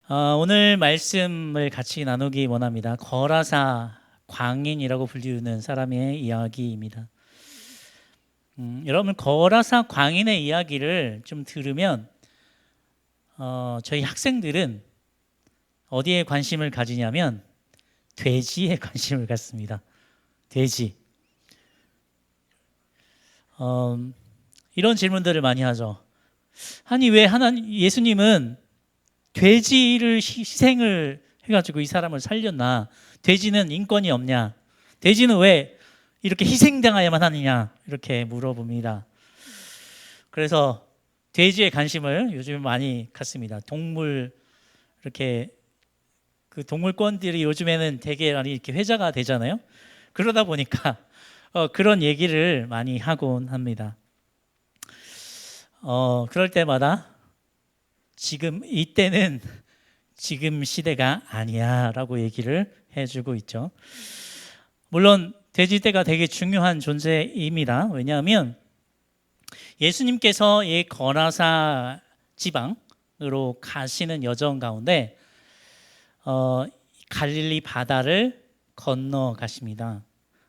오늘 말씀을 같이 나누기 원합니다. 거라사 광인이라고 불리우는 사람의 이야기입니다. 여러분 거라사 광인의 이야기를 좀 들으면 저희 학생들은 어디에 관심을 가지냐면 돼지에 관심을 갖습니다. 돼지. 이런 질문들을 많이 하죠. 아니 왜 예수님은 돼지를 희생을 해가지고 이 사람을 살렸나? 돼지는 인권이 없냐? 돼지는 왜 이렇게 희생당해야만 하느냐? 이렇게 물어봅니다. 그래서 돼지에 관심을 요즘 많이 갖습니다. 이렇게 그 동물권들이 요즘에는 되게 많이 이렇게 회자가 되잖아요. 그러다 보니까 그런 얘기를 많이 하곤 합니다. 그럴 때마다 지금 이때는 지금 시대가 아니야 라고 얘기를 해주고 있죠. 물론 돼지떼가 되게 중요한 존재입니다. 왜냐하면 예수님께서 이 거라사 지방으로 가시는 여정 가운데 갈릴리 바다를 건너가십니다.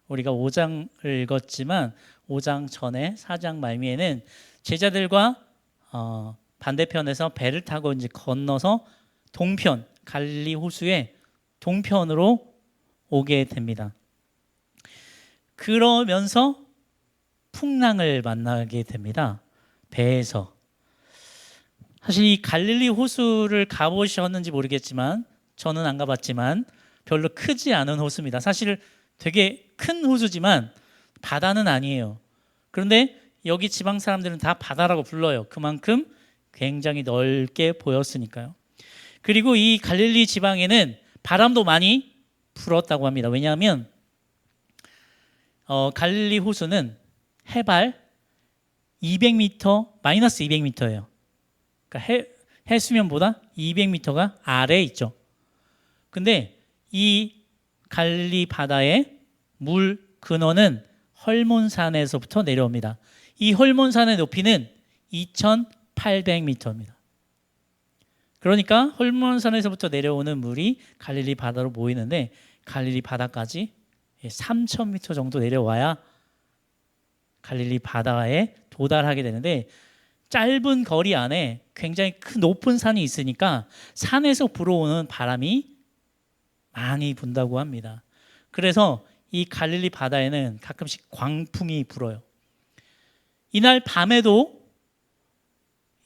우리가 5장을 읽었지만 5장 전에 4장 말미에는 제자들과 반대편에서 배를 타고 이제 건너서 동편 갈릴리 호수의 동편으로 오게 됩니다. 그러면서 풍랑을 만나게 됩니다. 배에서. 사실 이 갈릴리 호수를 가보셨는지 모르겠지만 저는 안 가봤지만 별로 크지 않은 호수입니다. 사실 되게 큰 호수지만 바다는 아니에요. 그런데 여기 지방 사람들은 다 바다라고 불러요. 그만큼 굉장히 넓게 보였으니까요. 그리고 이 갈릴리 지방에는 바람도 많이 불었다고 합니다. 왜냐하면 갈릴리 호수는 해발 200m, 마이너스 200m예요. 그러니까 해수면보다 200m가 아래에 있죠. 근데 이 갈릴리 바다의 물 근원은 헐몬산에서부터 내려옵니다. 이 헐몬산의 높이는 2800m입니다. 그러니까 헐몬산에서부터 내려오는 물이 갈릴리 바다로 모이는데 갈릴리 바다까지 3000m 정도 내려와야 갈릴리 바다에 도달하게 되는데 짧은 거리 안에 굉장히 큰 높은 산이 있으니까 산에서 불어오는 바람이 많이 분다고 합니다. 그래서 이 갈릴리 바다에는 가끔씩 광풍이 불어요. 이날 밤에도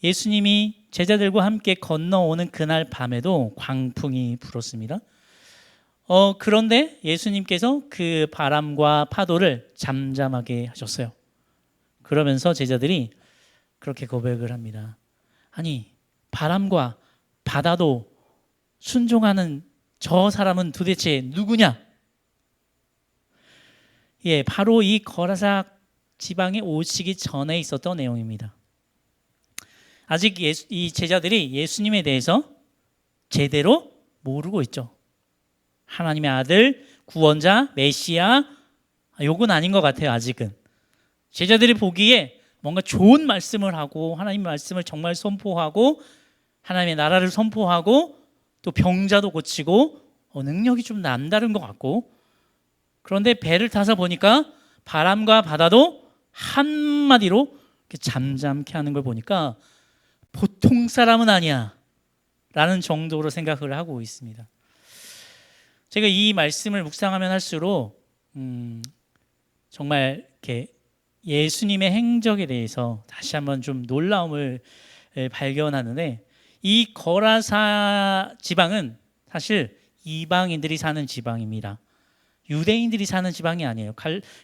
예수님이 제자들과 함께 건너오는 그날 밤에도 광풍이 불었습니다. 그런데 예수님께서 그 바람과 파도를 잠잠하게 하셨어요. 그러면서 제자들이 그렇게 고백을 합니다. 아니, 바람과 바다도 순종하는 저 사람은 도대체 누구냐? 예, 바로 이 거라사 지방에 오시기 전에 있었던 내용입니다. 아직 이 제자들이 예수님에 대해서 제대로 모르고 있죠. 하나님의 아들, 구원자, 메시아, 요건 아닌 것 같아요. 아직은. 제자들이 보기에 뭔가 좋은 말씀을 하고 하나님의 말씀을 정말 선포하고 하나님의 나라를 선포하고 또 병자도 고치고 능력이 좀 남다른 것 같고, 그런데 배를 타서 보니까 바람과 바다도 한마디로 잠잠케 하는 걸 보니까 보통 사람은 아니야 라는 정도로 생각을 하고 있습니다. 제가 이 말씀을 묵상하면 할수록 정말 이렇게 예수님의 행적에 대해서 다시 한번 좀 놀라움을 발견하는데, 이 거라사 지방은 사실 이방인들이 사는 지방입니다. 유대인들이 사는 지방이 아니에요.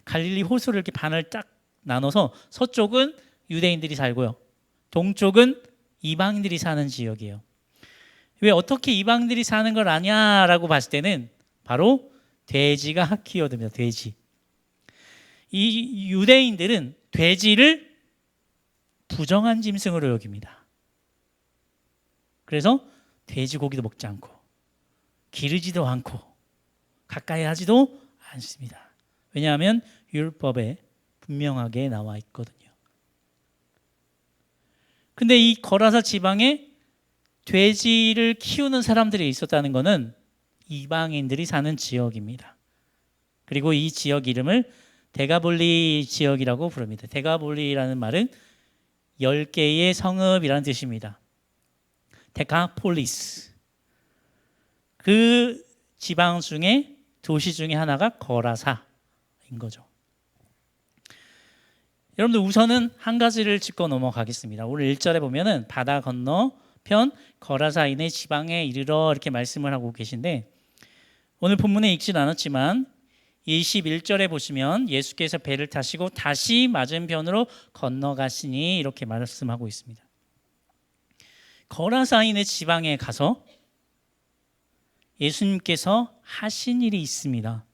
갈릴리 호수를 이렇게 반을 딱 나눠서 서쪽은 유대인들이 살고요, 동쪽은 이방인들이 사는 지역이에요. 왜 어떻게 이방인들이 사는 걸 아냐라고 봤을 때는 바로 돼지가 키워듭니다. 돼지. 이 유대인들은 돼지를 부정한 짐승으로 여깁니다. 그래서 돼지고기도 먹지 않고 기르지도 않고 가까이 하지도 않습니다. 왜냐하면 율법에 분명하게 나와 있거든요. 근데 이 거라사 지방에 돼지를 키우는 사람들이 있었다는 것은 이방인들이 사는 지역입니다. 그리고 이 지역 이름을 데가볼리 지역이라고 부릅니다. 데가볼리라는 말은 10개의 성읍이라는 뜻입니다. 데카폴리스. 그 지방 중에 도시 중에 하나가 거라사인 거죠. 여러분들 우선은 한 가지를 짚고 넘어가겠습니다. 오늘 1절에 보면은 바다 건너편 거라사인의 지방에 이르러 이렇게 말씀을 하고 계신데, 오늘 본문에 읽진 않았지만 21절에 보시면 예수께서 배를 타시고 다시 맞은편으로 건너가시니 이렇게 말씀하고 있습니다. 거라사인의 지방에 가서 예수님께서 하신 일이 있습니다.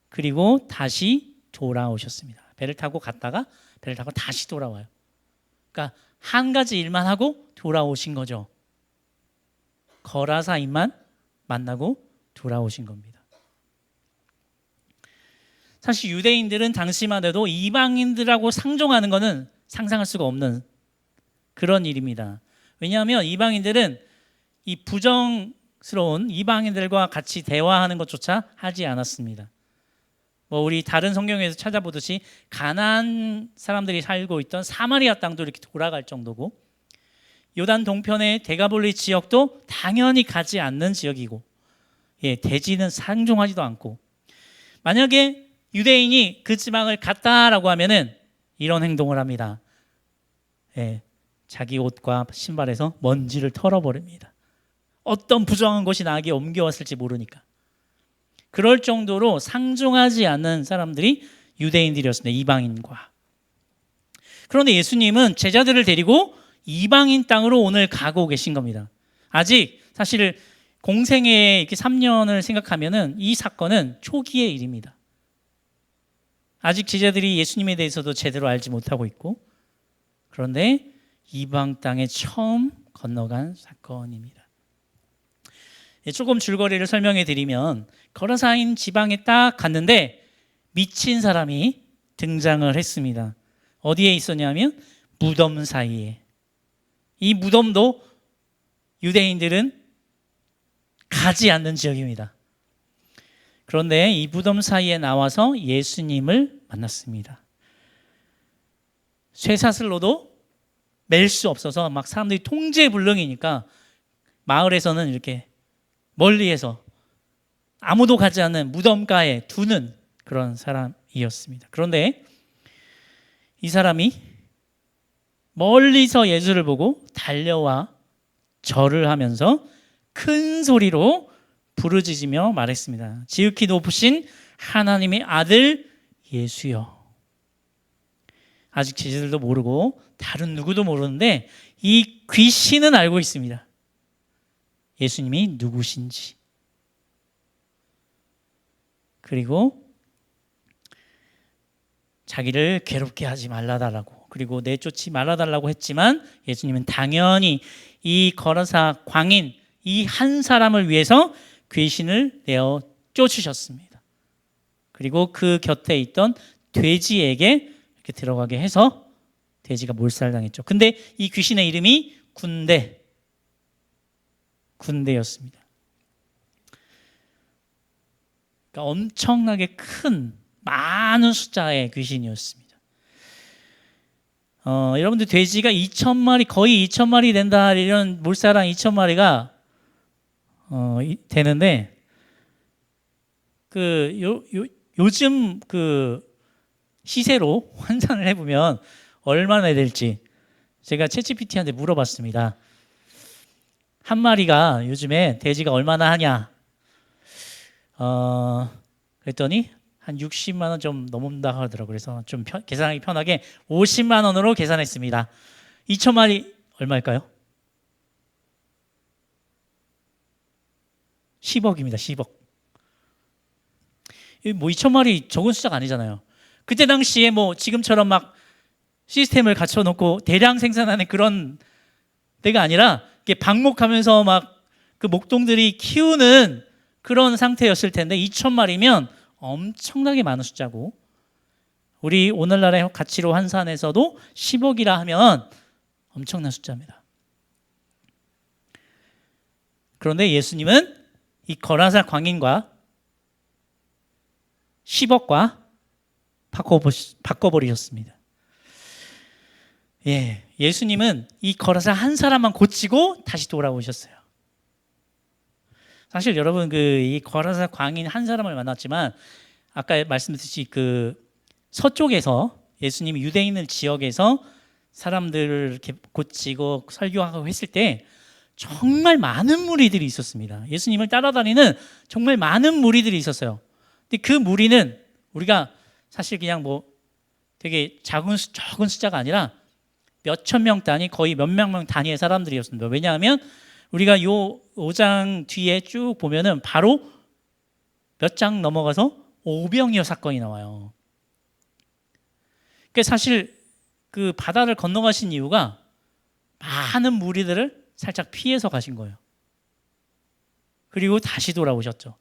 그리고 다시 돌아오셨습니다. 배를 타고 갔다가 배를 타고 다시 돌아와요. 그러니까 한 가지 일만 하고 돌아오신 거죠. 거라사인만 만나고 돌아오신 겁니다. 사실 유대인들은 당시만 해도 이방인들하고 상종하는 것은 상상할 수가 없는 그런 일입니다. 왜냐하면 이방인들은 이 부정스러운 이방인들과 같이 대화하는 것조차 하지 않았습니다. 우리 다른 성경에서 찾아보듯이 가나안 사람들이 살고 있던 사마리아 땅도 이렇게 돌아갈 정도고, 요단 동편의 데가볼리 지역도 당연히 가지 않는 지역이고, 대지는 상종하지도 않고, 만약에 유대인이 그 지방을 갔다라고 하면은 이런 행동을 합니다. 자기 옷과 신발에서 먼지를 털어버립니다. 어떤 부정한 것이 나에게 옮겨왔을지 모르니까. 그럴 정도로 상종하지 않는 사람들이 유대인들이었습니다. 이방인과. 그런데 예수님은 제자들을 데리고 이방인 땅으로 오늘 가고 계신 겁니다. 아직 사실 공생애 이렇게 3년을 생각하면은 이 사건은 초기의 일입니다. 아직 제자들이 예수님에 대해서도 제대로 알지 못하고 있고, 그런데 이방 땅에 처음 건너간 사건입니다. 조금 줄거리를 설명해 드리면, 거라사인 지방에 딱 갔는데 미친 사람이 등장을 했습니다. 어디에 있었냐면 무덤 사이에. 이 무덤도 유대인들은 가지 않는 지역입니다. 그런데 이 무덤 사이에 나와서 예수님을 만났습니다. 쇠사슬로도 맬 수 없어서 막 사람들이 통제불능이니까 마을에서는 이렇게 멀리에서 아무도 가지 않는 무덤가에 두는 그런 사람이었습니다. 그런데 이 사람이 멀리서 예수를 보고 달려와 절을 하면서 큰 소리로 부르짖으며 말했습니다. 지극히 높으신 하나님의 아들 예수여. 아직 제자들도 모르고 다른 누구도 모르는데 이 귀신은 알고 있습니다. 예수님이 누구신지. 그리고 자기를 괴롭게 하지 말라달라고, 그리고 내쫓지 말아달라고 했지만 예수님은 당연히 이 거라사 광인 이 한 사람을 위해서 귀신을 내어 쫓으셨습니다. 그리고 그 곁에 있던 돼지에게 이렇게 들어가게 해서 돼지가 몰살당했죠. 근데 이 귀신의 이름이 군대였습니다. 그러니까 엄청나게 큰 많은 숫자의 귀신이었습니다. 여러분들 돼지가 2,000마리 거의 2,000마리 된다, 이런 몰살한 2,000마리가 되는데 요즘 그 시세로 환산을 해보면 얼마나 될지 제가 챗GPT한테 물어봤습니다. 한 마리가 요즘에 돼지가 얼마나 하냐? 그랬더니 한 60만 원 좀 넘는다 하더라고요. 그래서 좀 계산하기 편하게 50만 원으로 계산했습니다. 2,000마리 얼마일까요? 10억입니다. 10억. 뭐 2,000마리 적은 숫자가 아니잖아요. 그때 당시에 뭐 지금처럼 막 시스템을 갖춰놓고 대량 생산하는 그런 데가 아니라 방목하면서 막 그 목동들이 키우는 그런 상태였을 텐데 2,000마리면 엄청나게 많은 숫자고, 우리 오늘날의 가치로 환산해서도 10억이라 하면 엄청난 숫자입니다. 그런데 예수님은 이 거라사 광인과 10억과 바꿔버리셨습니다. 예수님은 이 거라사 한 사람만 고치고 다시 돌아오셨어요. 사실 여러분 이 거라사 광인 한 사람을 만났지만 아까 말씀드렸듯이 서쪽에서 예수님이 유대인 있는 지역에서 사람들을 이렇게 고치고 설교하고 했을 때 정말 많은 무리들이 있었습니다. 예수님을 따라다니는 정말 많은 무리들이 있었어요. 근데 그 무리는 우리가 사실 그냥 되게 적은 숫자가 아니라 몇천 명 단위, 거의 몇백 명 단위의 사람들이었습니다. 왜냐하면 우리가 요 5장 뒤에 쭉 보면은 바로 몇 장 넘어가서 오병이어 사건이 나와요. 그러니까 사실 그 바다를 건너가신 이유가 많은 무리들을 살짝 피해서 가신 거예요. 그리고 다시 돌아오셨죠.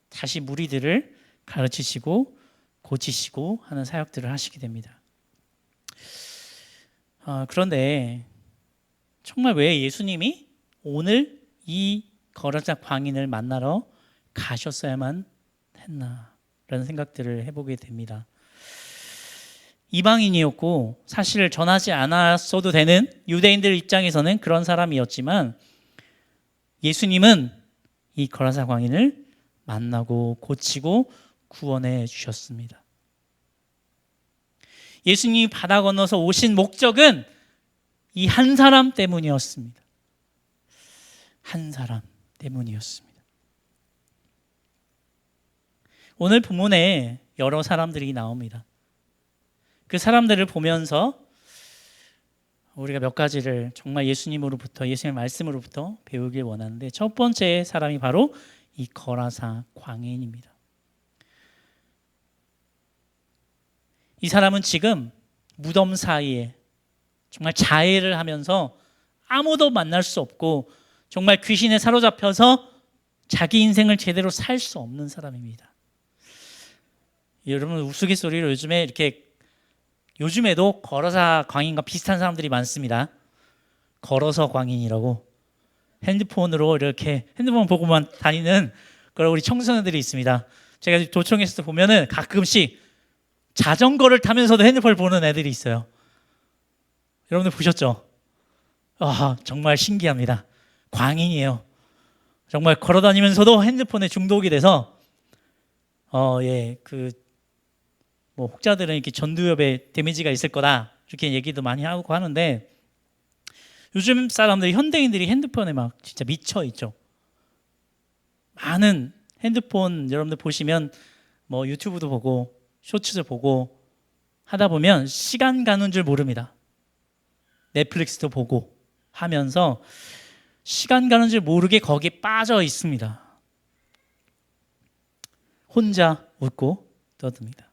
다시 무리들을 가르치시고 고치시고 하는 사역들을 하시게 됩니다. 그런데 정말 왜 예수님이 오늘 이 거라사 광인을 만나러 가셨어야만 했나라는 생각들을 해보게 됩니다. 이방인이었고 사실 전하지 않았어도 되는 유대인들 입장에서는 그런 사람이었지만 예수님은 이 거라사 광인을 만나고 고치고 구원해 주셨습니다. 예수님이 바다 건너서 오신 목적은 이 한 사람 때문이었습니다. 한 사람 때문이었습니다. 오늘 본문에 여러 사람들이 나옵니다. 그 사람들을 보면서 우리가 몇 가지를 정말 예수님으로부터, 예수님의 말씀으로부터 배우길 원하는데 첫 번째 사람이 바로 이 거라사 광인입니다. 이 사람은 지금 무덤 사이에 정말 자해를 하면서 아무도 만날 수 없고 정말 귀신에 사로잡혀서 자기 인생을 제대로 살 수 없는 사람입니다. 여러분 우스갯소리로 요즘에도 거라사 광인과 비슷한 사람들이 많습니다. 걸어서 광인이라고 핸드폰으로 이렇게 핸드폰 보고만 다니는 그런 우리 청소년들이 있습니다. 제가 도청에서 보면은 가끔씩 자전거를 타면서도 핸드폰을 보는 애들이 있어요. 여러분들 보셨죠? 정말 신기합니다. 광인이에요. 정말 걸어다니면서도 핸드폰에 중독이 돼서 혹자들은 이렇게 전두엽에 데미지가 있을 거다 이렇게 얘기도 많이 하고 하는데 요즘 사람들이 현대인들이 핸드폰에 막 진짜 미쳐 있죠. 많은 핸드폰 여러분들 보시면 유튜브도 보고 쇼츠도 보고 하다 보면 시간 가는 줄 모릅니다. 넷플릭스도 보고 하면서 시간 가는 줄 모르게 거기에 빠져 있습니다. 혼자 웃고 떠듭니다.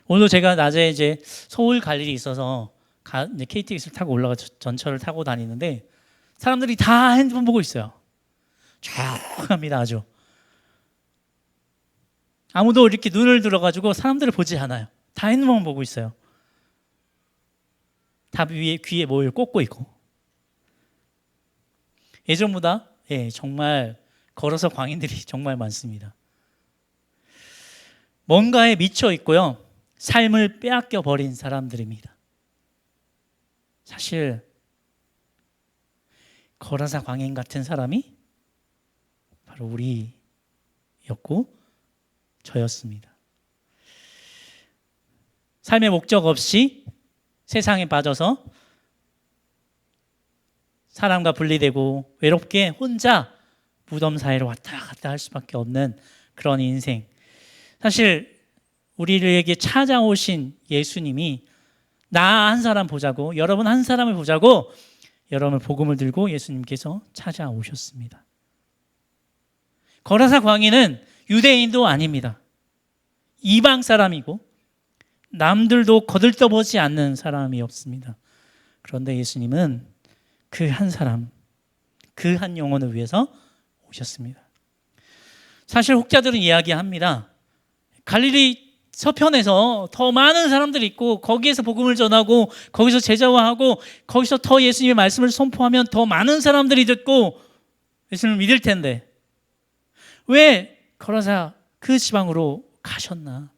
오늘도 제가 낮에 이제 서울 갈 일이 있어서 KTX를 타고 전철을 타고 다니는데 사람들이 다 핸드폰 보고 있어요. 조용합니다. 아주 아무도 이렇게 눈을 들어가지고 사람들을 보지 않아요. 다 핸드폰 보고 있어요. 다 귀에 뭘 꽂고 있고. 예전보다 정말 걸어서 광인들이 정말 많습니다. 뭔가에 미쳐 있고요. 삶을 빼앗겨 버린 사람들입니다. 사실 거라사 광인 같은 사람이 바로 우리였고 저였습니다. 삶의 목적 없이 세상에 빠져서 사람과 분리되고 외롭게 혼자 무덤 사이로 왔다 갔다 할 수밖에 없는 그런 인생. 사실 우리에게 찾아오신 예수님이 나 한 사람 보자고, 여러분 한 사람을 보자고 여러분을 복음을 들고 예수님께서 찾아오셨습니다. 거라사 광인은 유대인도 아닙니다. 이방 사람이고 남들도 거들떠보지 않는 사람이었습니다. 그런데 예수님은 그 한 사람, 그 한 영혼을 위해서 오셨습니다. 사실 혹자들은 이야기합니다. 갈릴리 서편에서 더 많은 사람들이 있고 거기에서 복음을 전하고 거기서 제자화하고 거기서 더 예수님의 말씀을 선포하면 더 많은 사람들이 듣고 예수님을 믿을 텐데 왜 거라사 그 지방으로 가셨나?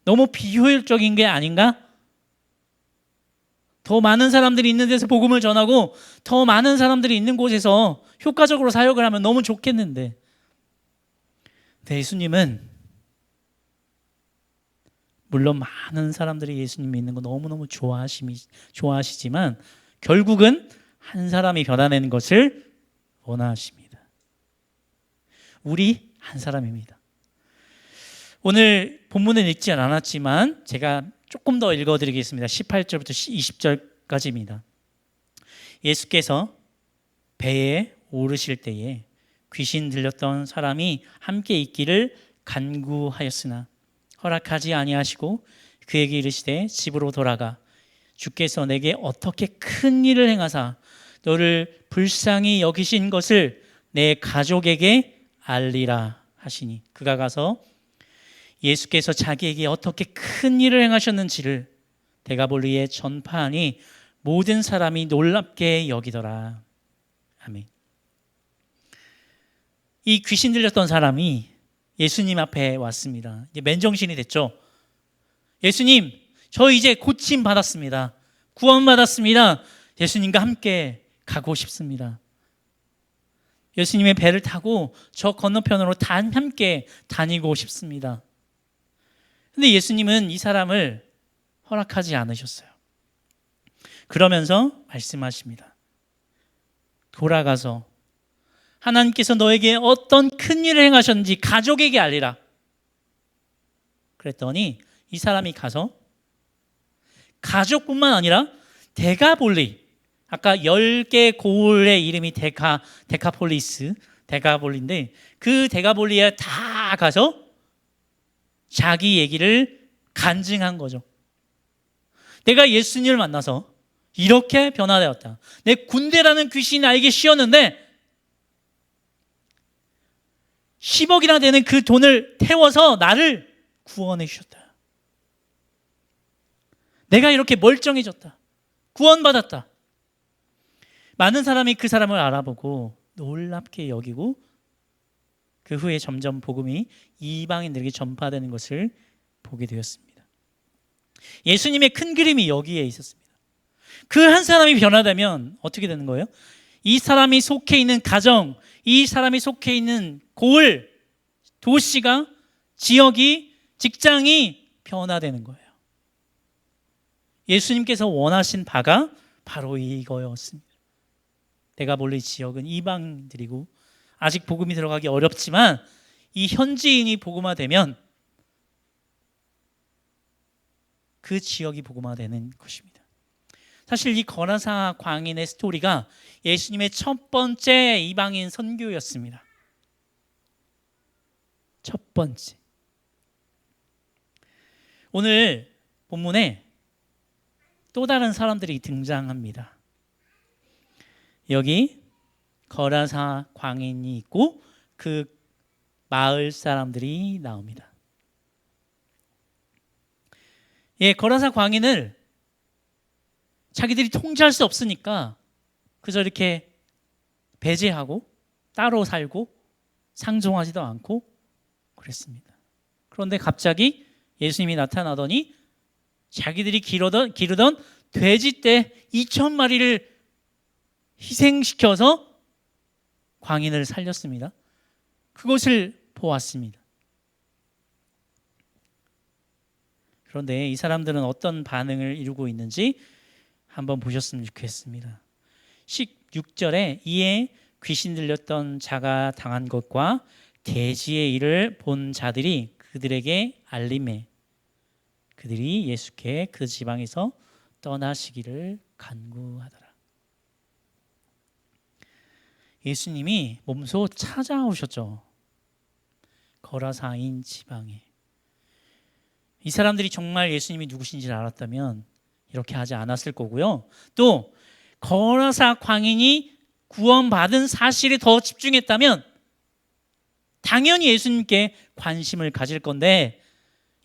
너무 비효율적인 게 아닌가? 더 많은 사람들이 있는 데서 복음을 전하고 더 많은 사람들이 있는 곳에서 효과적으로 사역을 하면 너무 좋겠는데, 예수님은 물론 많은 사람들이 예수님 믿는 거 너무너무 좋아하시지만 결국은 한 사람이 변화되는 것을 원하십니다. 우리 한 사람입니다. 오늘 본문은 읽지 않았지만 제가 조금 더 읽어드리겠습니다. 18절부터 20절까지입니다. 예수께서 배에 오르실 때에 귀신 들렸던 사람이 함께 있기를 간구하였으나 허락하지 아니하시고 그에게 이르시되 집으로 돌아가 주께서 내게 어떻게 큰 일을 행하사 너를 불쌍히 여기신 것을 내 가족에게 알리라 하시니 그가 가서 예수께서 자기에게 어떻게 큰 일을 행하셨는지를 데가볼리에 전파하니 모든 사람이 놀랍게 여기더라. 아멘. 이 귀신 들렸던 사람이 예수님 앞에 왔습니다. 이제 맨정신이 됐죠. 예수님, 저 이제 고침 받았습니다. 구원 받았습니다. 예수님과 함께 가고 싶습니다. 예수님의 배를 타고 저 건너편으로 함께 다니고 싶습니다. 근데 예수님은 이 사람을 허락하지 않으셨어요. 그러면서 말씀하십니다. 돌아가서 하나님께서 너에게 어떤 큰 일을 행하셨는지 가족에게 알리라. 그랬더니 이 사람이 가서 가족뿐만 아니라 데가볼리, 아까 10개 고을의 이름이 데가볼리인데 그 데가볼리에 다 가서 자기 얘기를 간증한 거죠. 내가 예수님을 만나서 이렇게 변화되었다. 내 군대라는 귀신이 나에게 씌었는데 10억이나 되는 그 돈을 태워서 나를 구원해 주셨다. 내가 이렇게 멀쩡해졌다. 구원받았다. 많은 사람이 그 사람을 알아보고 놀랍게 여기고 그 후에 점점 복음이 이방인들에게 전파되는 것을 보게 되었습니다. 예수님의 큰 그림이 여기에 있었습니다. 그 한 사람이 변화되면 어떻게 되는 거예요? 이 사람이 속해 있는 가정, 이 사람이 속해 있는 고을, 도시가, 지역이, 직장이 변화되는 거예요. 예수님께서 원하신 바가 바로 이거였습니다. 데가볼리 지역은 이방인들이고 아직 복음이 들어가기 어렵지만 이 현지인이 복음화되면 그 지역이 복음화되는 것입니다. 사실 이 거라사 광인의 스토리가 예수님의 첫 번째 이방인 선교였습니다. 첫 번째. 오늘 본문에 또 다른 사람들이 등장합니다. 여기 거라사 광인이 있고 그 마을 사람들이 나옵니다. 거라사 광인을 자기들이 통제할 수 없으니까 그저 이렇게 배제하고 따로 살고 상종하지도 않고 그랬습니다. 그런데 갑자기 예수님이 나타나더니 자기들이 기르던 돼지떼 2,000마리를 희생시켜서 광인을 살렸습니다. 그것을 보았습니다. 그런데 이 사람들은 어떤 반응을 이루고 있는지 한번 보셨으면 좋겠습니다. 16절에 이에 귀신 들렸던 자가 당한 것과 돼지의 일을 본 자들이 그들에게 알림해 그들이 예수께 그 지방에서 떠나시기를 간구하더라. 예수님이 몸소 찾아오셨죠. 거라사인 지방에. 이 사람들이 정말 예수님이 누구신지를 알았다면 이렇게 하지 않았을 거고요. 또 거라사 광인이 구원받은 사실에 더 집중했다면 당연히 예수님께 관심을 가질 건데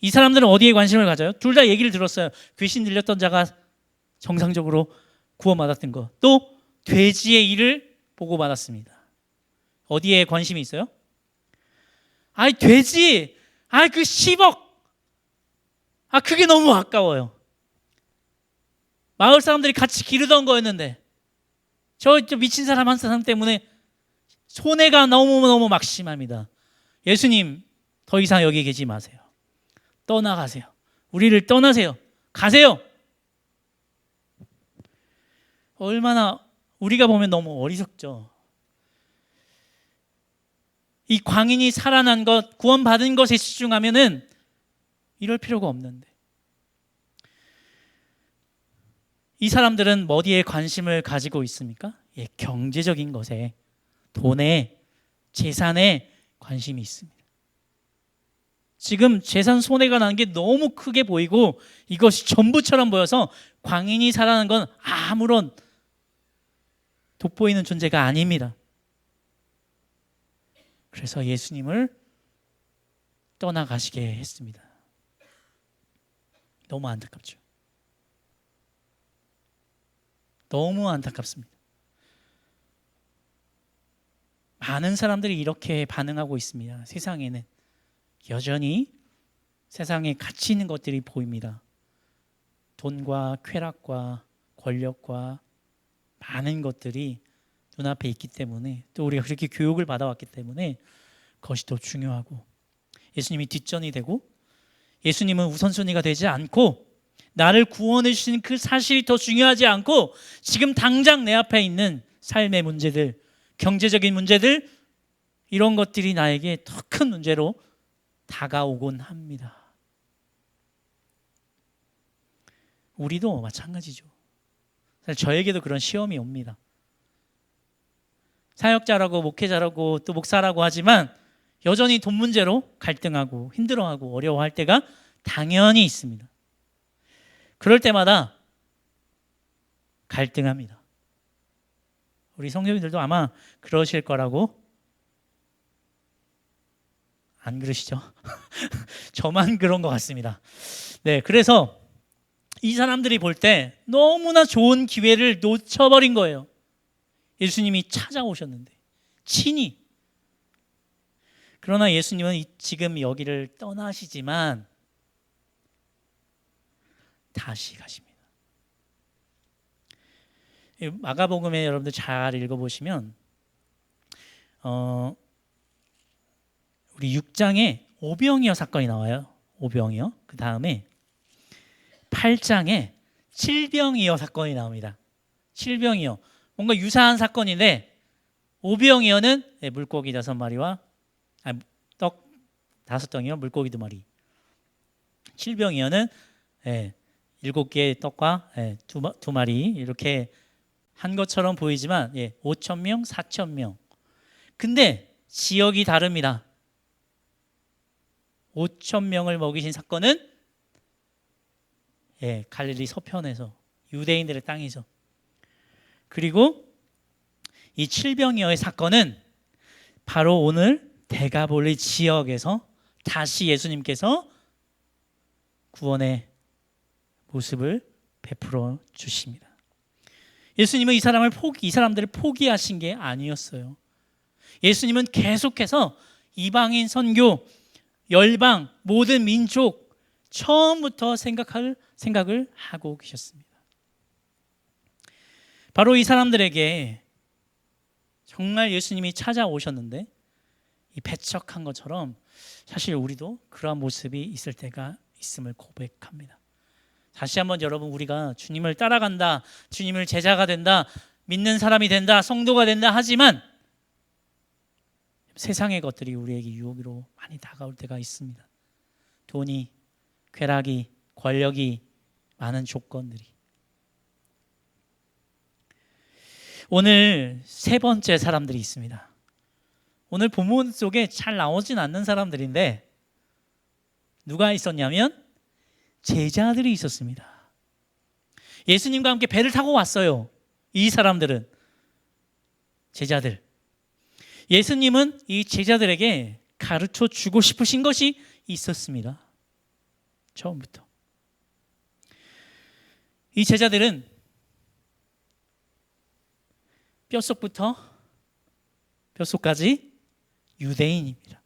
이 사람들은 어디에 관심을 가져요? 둘 다 얘기를 들었어요. 귀신 들렸던 자가 정상적으로 구원받았던 것, 또 돼지의 일을 보고받았습니다. 어디에 관심이 있어요? 아이 돼지, 아이 그 10억, 아 그게 너무 아까워요. 마을 사람들이 같이 기르던 거였는데 저 미친 사람 한 사람 때문에 손해가 너무너무 막심합니다. 예수님 더 이상 여기 계지 마세요. 떠나가세요. 우리를 떠나세요. 가세요. 얼마나 우리가 보면 너무 어리석죠. 이 광인이 살아난 것, 구원받은 것에 집중하면은 이럴 필요가 없는데, 이 사람들은 어디에 관심을 가지고 있습니까? 예, 경제적인 것에, 돈에, 재산에 관심이 있습니다. 지금 재산 손해가 나는 게 너무 크게 보이고 이것이 전부처럼 보여서 광인이 살아난 건 아무런 돋보이는 존재가 아닙니다. 그래서 예수님을 떠나가시게 했습니다. 너무 안타깝죠. 너무 안타깝습니다. 많은 사람들이 이렇게 반응하고 있습니다. 세상에는 여전히 세상에 가치 있는 것들이 보입니다. 돈과 쾌락과 권력과 많은 것들이 눈앞에 있기 때문에, 또 우리가 그렇게 교육을 받아왔기 때문에 그것이 더 중요하고, 예수님이 뒷전이 되고 예수님은 우선순위가 되지 않고 나를 구원해 주신 그 사실이 더 중요하지 않고 지금 당장 내 앞에 있는 삶의 문제들, 경제적인 문제들, 이런 것들이 나에게 더 큰 문제로 다가오곤 합니다. 우리도 마찬가지죠. 사실 저에게도 그런 시험이 옵니다. 사역자라고 목회자라고 또 목사라고 하지만 여전히 돈 문제로 갈등하고 힘들어하고 어려워할 때가 당연히 있습니다. 그럴 때마다 갈등합니다. 우리 성도님들도 아마 그러실 거라고, 안 그러시죠? 저만 그런 것 같습니다. 네, 그래서 이 사람들이 볼 때 너무나 좋은 기회를 놓쳐버린 거예요. 예수님이 찾아오셨는데 친히. 그러나 예수님은 지금 여기를 떠나시지만 다시 가십니다. 마가복음에 여러분들 잘 읽어보시면 우리 6장에 오병이어 사건이 나와요. 오병이어. 그 다음에 8장에 칠병이어 사건이 나옵니다. 칠병이어. 뭔가 유사한 사건인데, 오병이어는 물고기 5마리와 떡 5덩이와 물고기 2마리. 칠병이어는 7개의 떡과 2마리 이렇게 한 것처럼 보이지만 5,000명, 4,000명. 근데 지역이 다릅니다. 5,000명을 먹이신 사건은 갈릴리 서편에서, 유대인들의 땅에서. 그리고 이 칠병이어의 사건은 바로 오늘 데가볼리 지역에서 다시 예수님께서 구원의 모습을 베풀어 주십니다. 예수님은 이 사람들을 포기하신 게 아니었어요. 예수님은 계속해서 이방인 선교, 열방, 모든 민족 처음부터 생각을 하고 계셨습니다. 바로 이 사람들에게 정말 예수님이 찾아오셨는데 이 배척한 것처럼 사실 우리도 그러한 모습이 있을 때가 있음을 고백합니다. 다시 한번 여러분, 우리가 주님을 따라간다, 주님을 제자가 된다, 믿는 사람이 된다, 성도가 된다 하지만 세상의 것들이 우리에게 유혹으로 많이 다가올 때가 있습니다. 돈이, 쾌락이, 권력이, 많은 조건들이. 오늘 세 번째 사람들이 있습니다. 오늘 본문 속에 잘 나오진 않는 사람들인데 누가 있었냐면 제자들이 있었습니다. 예수님과 함께 배를 타고 왔어요. 이 사람들은, 제자들. 예수님은 이 제자들에게 가르쳐 주고 싶으신 것이 있었습니다. 처음부터. 이 제자들은 몇 속까지? 유대인입니다.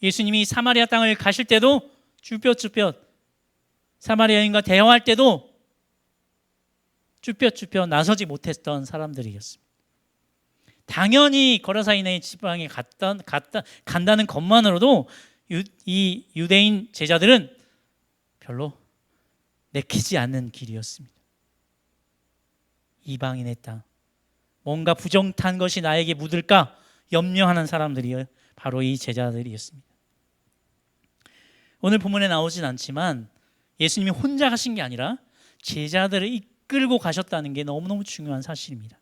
예수님이 사마리아 땅을 가실 때도 쭈뼛쭈뼛, 사마리아 여인과 대화할 때도 쭈뼛쭈뼛 나서지 못했던 사람들이었습니다. 당연히 거라사인의 지방에 간다는 것만으로도 이 유대인 제자들은 별로 내키지 않는 길이었습니다. 이방인의 땅, 뭔가 부정탄 것이 나에게 묻을까 염려하는 사람들이 바로 이 제자들이었습니다. 오늘 본문에 나오진 않지만 예수님이 혼자 가신 게 아니라 제자들을 이끌고 가셨다는 게 너무너무 중요한 사실입니다.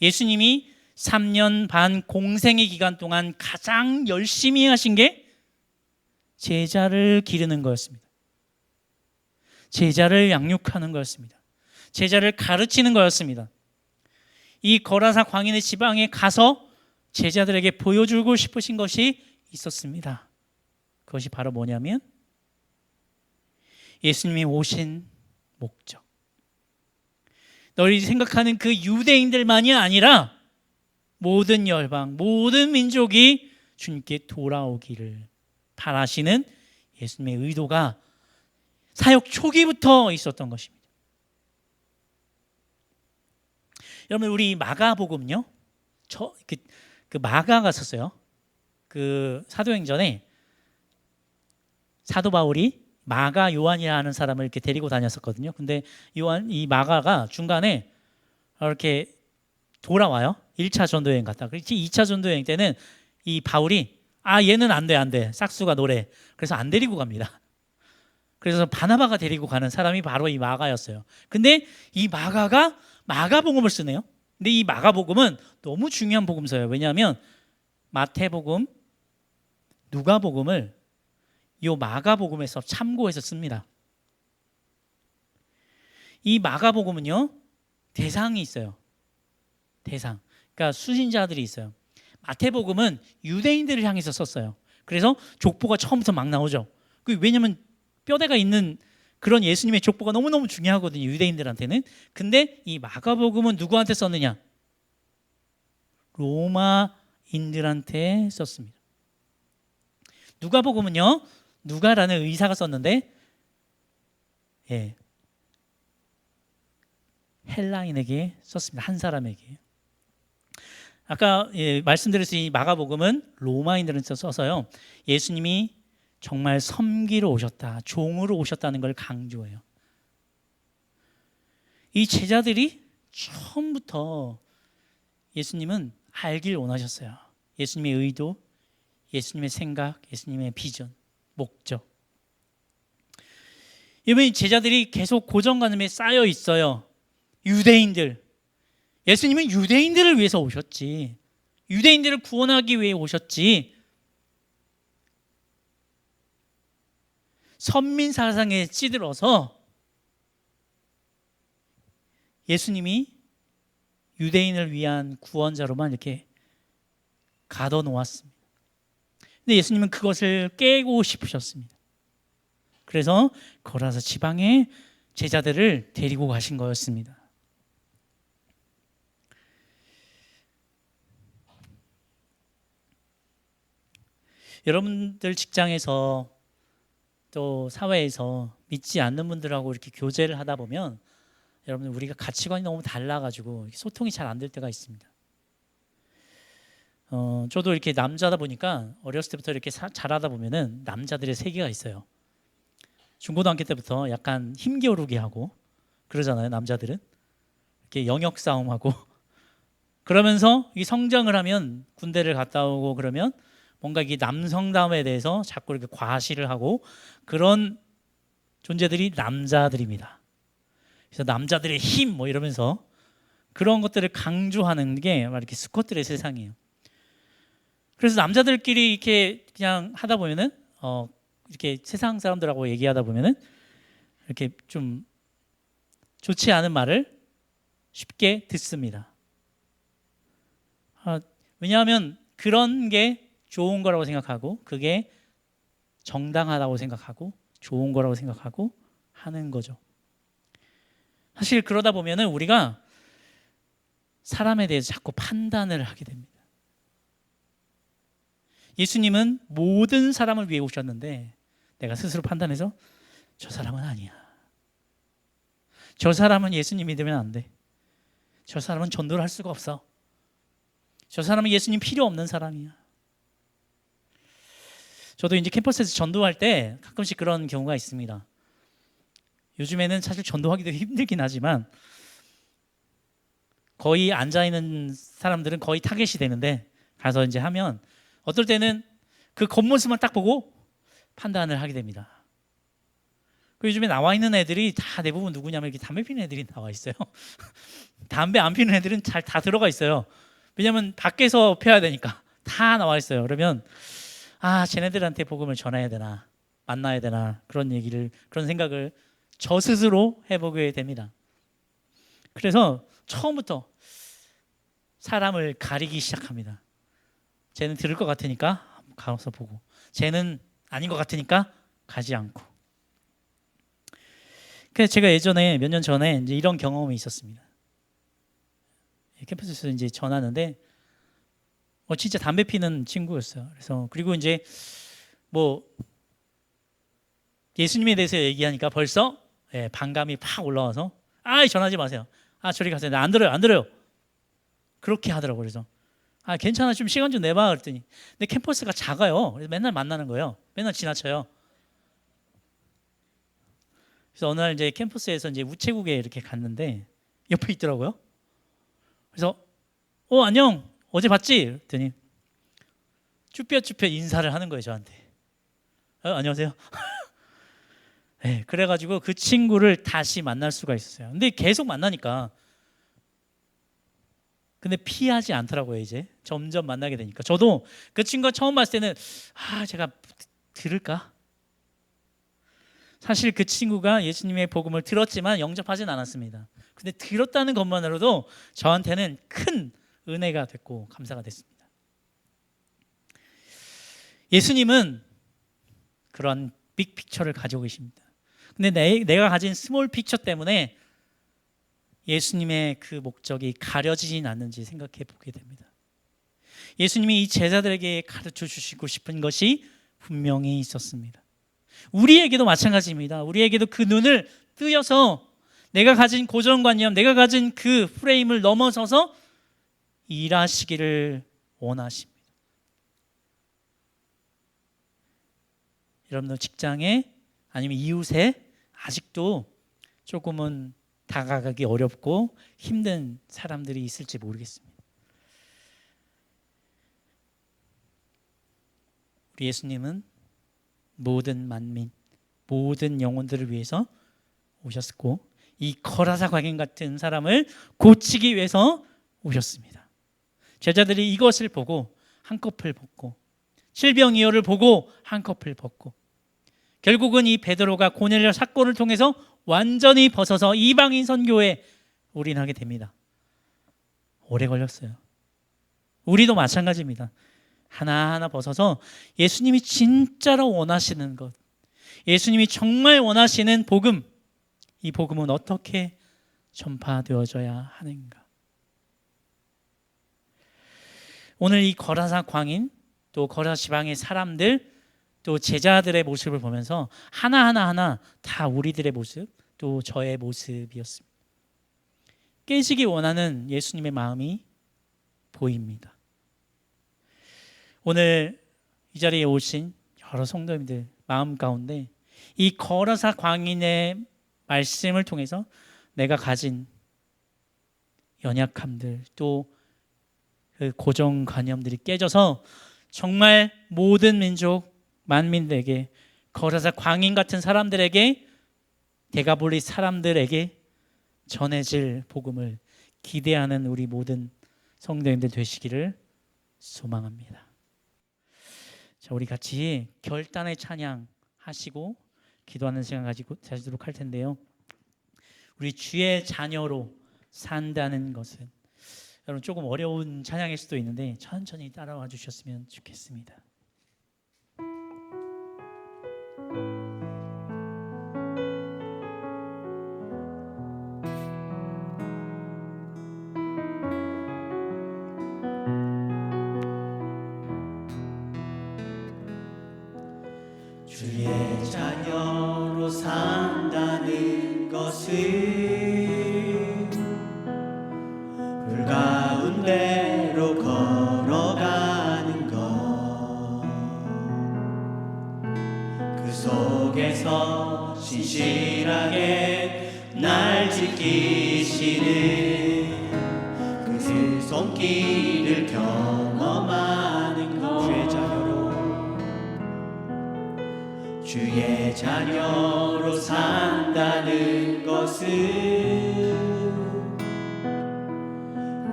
예수님이 3년 반 공생의 기간 동안 가장 열심히 하신 게 제자를 기르는 거였습니다. 제자를 양육하는 거였습니다. 제자를 가르치는 거였습니다. 이 거라사 광인의 지방에 가서 제자들에게 보여주고 싶으신 것이 있었습니다. 그것이 바로 뭐냐면 예수님이 오신 목적. 너희 생각하는 그 유대인들만이 아니라 모든 열방, 모든 민족이 주님께 돌아오기를 바라시는 예수님의 의도가 사역 초기부터 있었던 것입니다. 여러분, 우리 마가복음요, 그 마가가 썼어요. 그 사도행전에 사도 바울이 마가 요한이라는 사람을 이렇게 데리고 다녔었거든요. 근데 이 마가가 중간에 이렇게 돌아와요. 1차 전도여행 갔다. 그렇지 2차 전도여행 때는 이 바울이 얘는 안 돼. 싹수가 노래. 그래서 안 데리고 갑니다. 그래서 바나바가 데리고 가는 사람이 바로 이 마가였어요. 근데 이 마가가 마가복음을 쓰네요. 근데 이 마가복음은 너무 중요한 복음서예요. 왜냐하면 마태복음, 누가복음을 이 마가복음에서 참고해서 씁니다. 이 마가복음은요, 대상이 있어요. 대상. 그러니까 수신자들이 있어요. 마태복음은 유대인들을 향해서 썼어요. 그래서 족보가 처음부터 막 나오죠. 왜냐하면 뼈대가 있는 그런 예수님의 족보가 너무너무 중요하거든요, 유대인들한테는. 근데 이 마가복음은 누구한테 썼느냐? 로마인들한테 썼습니다. 누가복음은요, 누가라는 의사가 썼는데 헬라인에게 썼습니다. 한 사람에게. 아까 말씀드렸듯이 이 마가복음은 로마인들은 써서요, 예수님이 정말 섬기러 오셨다, 종으로 오셨다는 걸 강조해요. 이 제자들이 처음부터 예수님은 알길 원하셨어요. 예수님의 의도, 예수님의 생각, 예수님의 비전, 목적. 이번 제자들이 계속 고정관념에 쌓여 있어요. 유대인들. 예수님은 유대인들을 위해서 오셨지. 유대인들을 구원하기 위해 오셨지. 선민 사상에 찌들어서 예수님이 유대인을 위한 구원자로만 이렇게 가둬 놓았습니다. 근데 예수님은 그것을 깨고 싶으셨습니다. 그래서 거라사 지방에 제자들을 데리고 가신 거였습니다. 여러분들 직장에서 또 사회에서 믿지 않는 분들하고 이렇게 교제를 하다 보면 여러분들 우리가 가치관이 너무 달라가지고 소통이 잘 안 될 때가 있습니다. 저도 이렇게 남자다 보니까 어렸을 때부터 이렇게 자라다 보면은 남자들의 세계가 있어요. 중고등학교 때부터 약간 힘겨루게 하고 그러잖아요. 남자들은 이렇게 영역 싸움하고 그러면서 이 성장을 하면 군대를 갔다 오고 그러면 뭔가 이게 남성다움에 대해서 자꾸 이렇게 과시를 하고 그런 존재들이 남자들입니다. 그래서 남자들의 힘 뭐 이러면서 그런 것들을 강조하는 게 이렇게 스쿼트의 세상이에요. 그래서 남자들끼리 이렇게 그냥 하다 보면은 이렇게 세상 사람들하고 얘기하다 보면은 이렇게 좀 좋지 않은 말을 쉽게 듣습니다. 왜냐하면 그런 게 좋은 거라고 생각하고 그게 정당하다고 생각하고 좋은 거라고 생각하고 하는 거죠. 사실 그러다 보면은 우리가 사람에 대해서 자꾸 판단을 하게 됩니다. 예수님은 모든 사람을 위해 오셨는데 내가 스스로 판단해서 저 사람은 아니야. 저 사람은 예수님 믿으면 안 돼. 저 사람은 전도를 할 수가 없어. 저 사람은 예수님 필요 없는 사람이야. 저도 이제 캠퍼스에서 전도할 때 가끔씩 그런 경우가 있습니다. 요즘에는 사실 전도하기도 힘들긴 하지만 거의 앉아있는 사람들은 거의 타겟이 되는데 가서 이제 하면 어떨 때는 그 겉모습만 딱 보고 판단을 하게 됩니다. 그 요즘에 나와 있는 애들이 다 대부분 누구냐면 이렇게 담배 피는 애들이 나와 있어요. 담배 안 피는 애들은 잘 다 들어가 있어요. 왜냐면 밖에서 펴야 되니까 다 나와 있어요. 그러면 쟤네들한테 복음을 전해야 되나, 만나야 되나 그런 생각을 저 스스로 해보게 됩니다. 그래서 처음부터 사람을 가리기 시작합니다. 쟤는 들을 것 같으니까 가서 보고, 쟤는 아닌 것 같으니까 가지 않고. 그래서 제가 예전에 몇 년 전에 이제 이런 경험이 있었습니다. 캠퍼스에서 이제 전하는데 진짜 담배 피는 친구였어요. 그래서 그리고 이제 뭐 예수님에 대해서 얘기하니까 벌써 반감이 팍 올라와서 전하지 마세요. 저리 가세요. 나 안 들어요. 그렇게 하더라고요. 그래서 괜찮아, 좀 시간 좀 내봐 그랬더니, 근데 캠퍼스가 작아요. 그래서 맨날 만나는 거예요. 맨날 지나쳐요. 그래서 어느 날 이제 캠퍼스에서 이제 우체국에 이렇게 갔는데 옆에 있더라고요. 그래서 안녕, 어제 봤지? 그랬더니 쭈뼛쭈뼛 인사를 하는 거예요, 저한테. 안녕하세요. 네, 그래가지고 그 친구를 다시 만날 수가 있었어요. 근데 계속 만나니까, 근데 피하지 않더라고요. 이제 점점 만나게 되니까. 저도 그 친구가 처음 봤을 때는 제가 들을까? 사실 그 친구가 예수님의 복음을 들었지만 영접하진 않았습니다. 근데 들었다는 것만으로도 저한테는 큰 은혜가 됐고 감사가 됐습니다. 예수님은 그런 빅픽처를 가지고 계십니다. 근데 내가 가진 스몰 픽처 때문에 예수님의 그 목적이 가려지진 않는지 생각해 보게 됩니다. 예수님이 이 제자들에게 가르쳐 주시고 싶은 것이 분명히 있었습니다. 우리에게도 마찬가지입니다. 우리에게도 그 눈을 뜨여서 내가 가진 고정관념, 내가 가진 그 프레임을 넘어서서 일하시기를 원하십니다. 여러분들 직장에 아니면 이웃에 아직도 조금은 다가가기 어렵고 힘든 사람들이 있을지 모르겠습니다. 우리 예수님은 모든 만민, 모든 영혼들을 위해서 오셨고 이 거라사 광인 같은 사람을 고치기 위해서 오셨습니다. 제자들이 이것을 보고 한꺼풀 벗고 실병이어를 보고 한꺼풀 벗고 결국은 이 베드로가 고넬료 사건을 통해서 완전히 벗어서 이방인 선교에 올인하게 됩니다. 오래 걸렸어요. 우리도 마찬가지입니다. 하나하나 벗어서 예수님이 진짜로 원하시는 것, 예수님이 정말 원하시는 복음, 이 복음은 어떻게 전파되어져야 하는가. 오늘 이 거라사 광인, 또 거라사 지방의 사람들, 또 제자들의 모습을 보면서 하나하나 다 우리들의 모습, 또 저의 모습이었습니다. 깨지기 원하는 예수님의 마음이 보입니다. 오늘 이 자리에 오신 여러 성도님들 마음 가운데 이 거라사 광인의 말씀을 통해서 내가 가진 연약함들, 또 그 고정관념들이 깨져서 정말 모든 민족, 만민들에게, 거라사 광인 같은 사람들에게, 데가볼리 사람들에게 전해질 복음을 기대하는 우리 모든 성도님들 되시기를 소망합니다. 자, 우리 같이 결단의 찬양 하시고 기도하는 시간 가지도록 할 텐데요. 우리 주의 자녀로 산다는 것은, 여러분 조금 어려운 찬양일 수도 있는데 천천히 따라와 주셨으면 좋겠습니다. 불 가운데로 걸어가는 것, 그 속에서 신실하게 날 지키시는 그 손길을 경험하는 것, 주의 자녀로 산다는 것은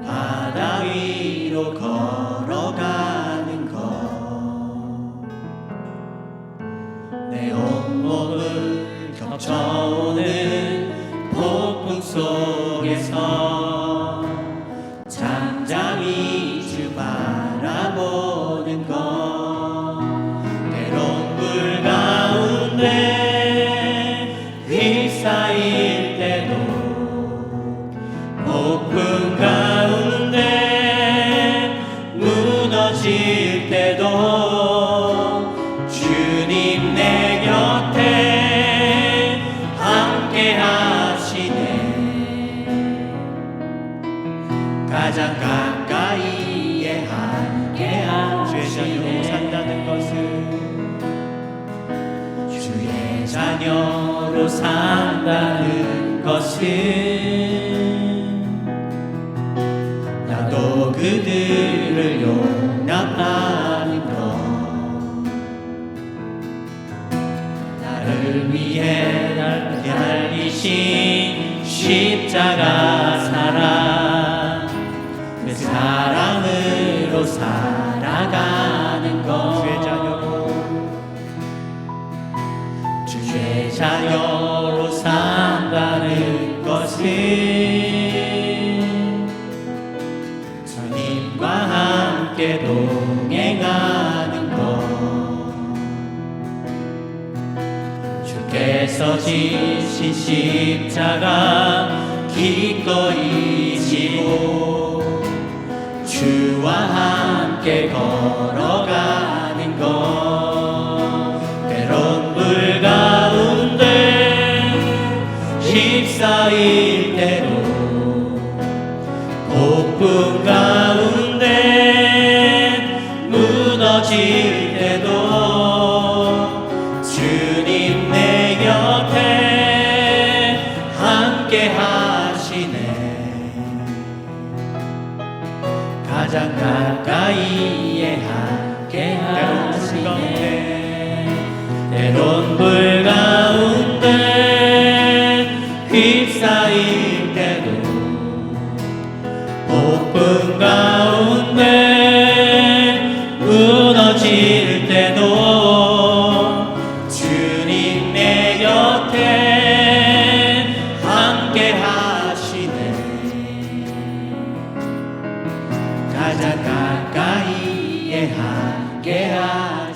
바다 위로 걸어가는 것, 내 온몸을 겹쳐오는 폭풍 속에서 잠잠히 주 바라보는 것, 때론 불 가운데 휩싸일 때도, 폭풍 가운데 무너질 때도 주님 내 곁에 함께 하시네. 가장 가까이에 함께 하시네. 주의 자녀로 산다는 것은, 주의 자녀로 산다는 것은 나도 그들을 용납하는 것, 나를 위해 달리신 십자가 사랑, 그 사랑으로 살아가는 것, 주의 자녀로 산다는 것은 주님과 함께 동행하는 것, 주께서 지신 십자가 기꺼이 지고 주와 함께 걸어가는 것, 때론 불 가운데 휩싸일 때도, 폭풍 가운데 무너질 때도 주님 내 곁에 함께 하시네. 가장 가까이에 함께 하시네. 때론 불 가운데 휩싸일 때도, 폭풍 가운데 무너질 때도 주님 내 곁에 함께 하시네. 가장 가까이에 함께 하시네.